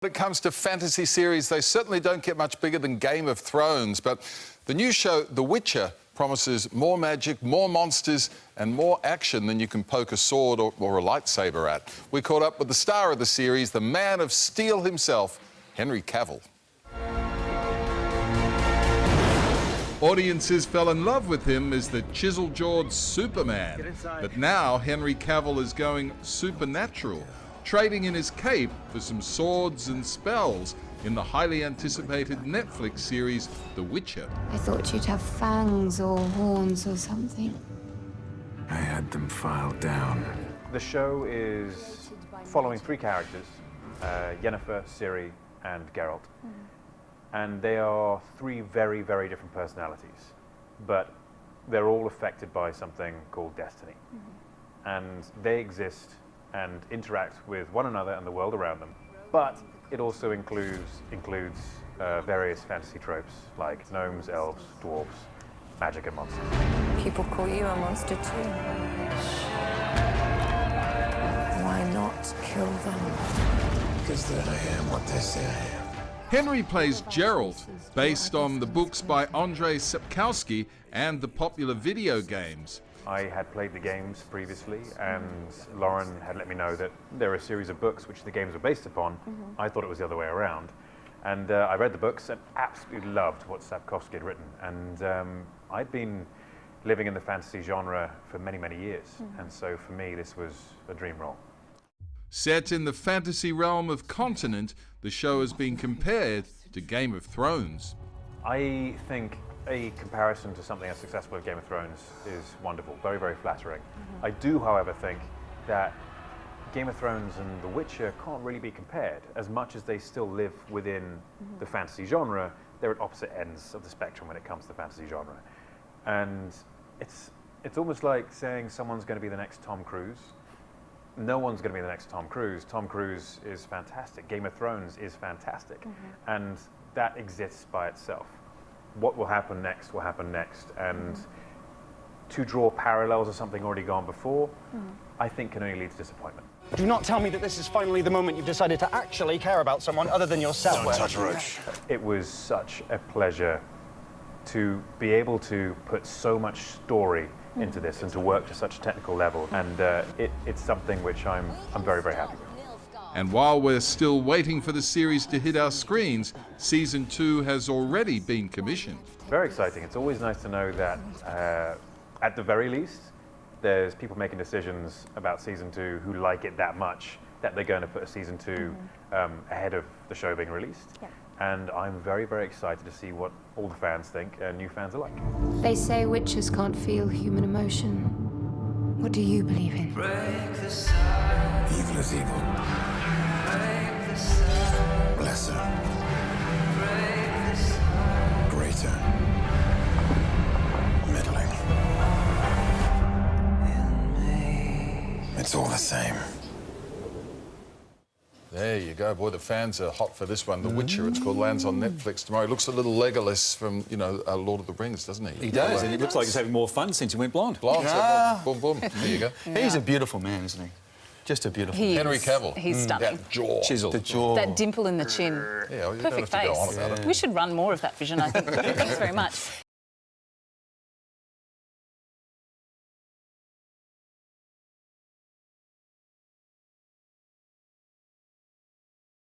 When it comes to fantasy series, they certainly don't get much bigger than Game of Thrones, but the new show, The Witcher, promises more magic, more monsters and more action than you can poke a sword or a lightsaber at. We caught up with the star of the series, the Man of Steel himself, Henry Cavill. Audiences fell in love with him as the chisel-jawed Superman. But now Henry Cavill is going supernatural, trading in his cape for some swords and spells in the highly anticipated Netflix series, The Witcher. I thought you'd have fangs or horns or something. I had them filed down. The show is following three characters, Yennefer, Ciri, and Geralt. And they are three very, very different personalities, but they're all affected by something called destiny. And they exist and interact with one another and the world around them. But it also includes various fantasy tropes like gnomes, elves, dwarves, magic and monsters. People call you a monster too. Why not kill them? Because then I am what they say I am. Henry plays Geralt, based on the books by Andrzej Sapkowski and the popular video games. I had played the games previously, and Lauren had let me know that there are a series of books which the games were based upon. I thought it was the other way around. And I read the books and absolutely loved what Sapkowski had written. And I'd been living in the fantasy genre for many, many years. And so for me, this was a dream role. Set in the fantasy realm of Continent, the show has been compared to Game of Thrones. I think a comparison to something as successful as Game of Thrones is wonderful, very, very flattering. I do, however, think that Game of Thrones and The Witcher can't really be compared. As much as they still live within the fantasy genre, they're at opposite ends of the spectrum when it comes to the fantasy genre. And it's almost like saying someone's going to be the next Tom Cruise. No one's going to be the next Tom Cruise. Tom Cruise is fantastic. Game of Thrones is fantastic. And that exists by itself. What will happen next will happen next. And to draw parallels of something already gone before, I think can only lead to disappointment. Do not tell me that this is finally the moment you've decided to actually care about someone other than yourself. Don't touch Roach. It was such a pleasure to be able to put so much story into this and to work to such a technical level. And it's something which I'm very, very happy with. And while we're still waiting for the series to hit our screens, Season 2 has already been commissioned. Very exciting. It's always nice to know that, at the very least, there's people making decisions about Season 2 who like it that much that they're going to put a Season 2 ahead of the show being released. And I'm very, very excited to see what all the fans think and new fans alike. They say witches can't feel human emotion. What do you believe in? Evil is evil. Lesser. Greater. Middling. It's all the same. There you go. Boy, the fans are hot for this one. The Witcher, it's called, lands on Netflix tomorrow. Looks a little Legolas from, you know, Lord of the Rings, doesn't he? He does, and it looks like he's having more fun since he went blonde. Blonde, so boom, boom. There you go. He's a beautiful man, isn't he? Just a beautiful man. Henry Cavill. He's stunning. That jaw. Chisel. The jaw. That dimple in the chin. Yeah, well, you don't Perfect have to go on face. about it. We should run more of that vision, I think. Thanks very much.